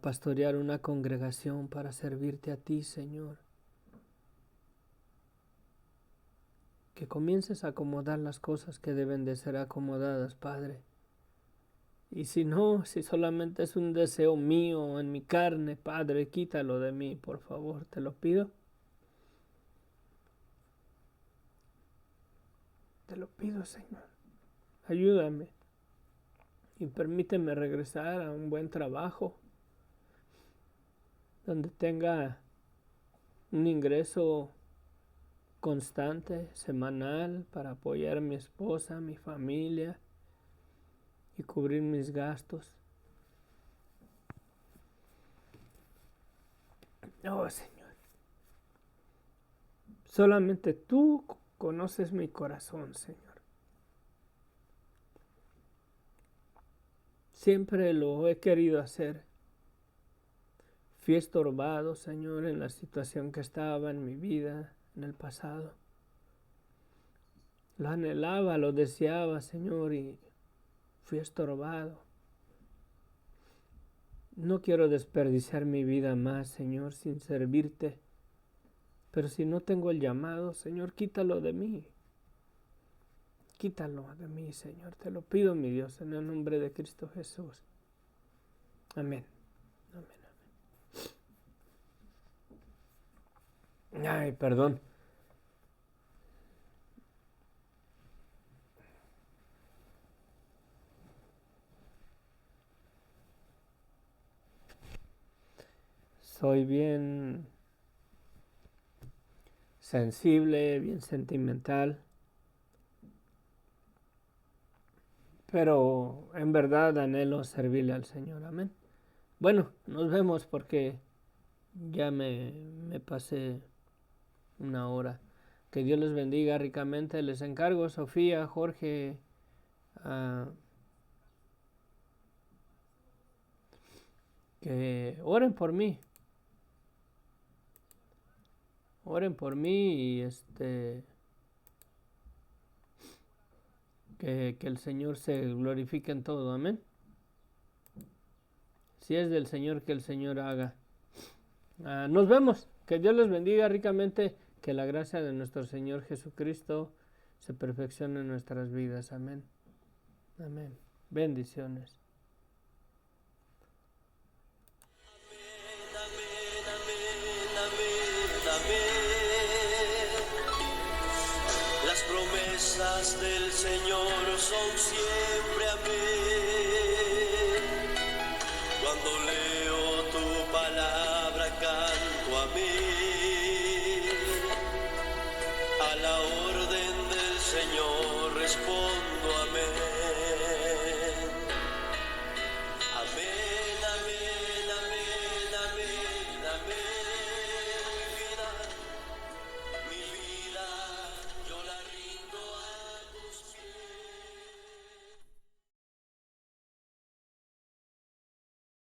pastorear una congregación, para servirte a ti, Señor, que comiences a acomodar las cosas que deben de ser acomodadas, Padre. Y si no, si solamente es un deseo mío en mi carne, Padre, quítalo de mí, por favor, te lo pido. Te lo pido, Señor. Ayúdame y permíteme regresar a un buen trabajo donde tenga un ingreso constante, semanal, para apoyar a mi esposa, a mi familia y cubrir mis gastos. Oh, Señor, solamente tú conoces mi corazón, Señor. Siempre lo he querido hacer. Fui estorbado, Señor, en la situación que estaba en mi vida en el pasado. Lo anhelaba, lo deseaba, Señor, y fui estorbado. No quiero desperdiciar mi vida más, Señor, sin servirte. Pero si no tengo el llamado, Señor, quítalo de mí. Quítalo de mí, Señor. Te lo pido, mi Dios, en el nombre de Cristo Jesús. Amén. Amén. Ay, perdón. Soy bien sensible, bien sentimental. Pero en verdad anhelo servirle al Señor. Amén. Bueno, nos vemos porque ya me pasé una hora. Que Dios les bendiga ricamente. Les encargo, Sofía, Jorge, que oren por mí. Oren por mí y que el Señor se glorifique en todo. Amén. Si es del Señor, que el Señor haga. Nos vemos. Que Dios les bendiga ricamente. Que la gracia de nuestro Señor Jesucristo se perfeccione en nuestras vidas. Amén. Amén. Bendiciones. Las promesas del Señor son siempre amén. Cuando leo tu palabra canto amén. A la orden del Señor respondo amén.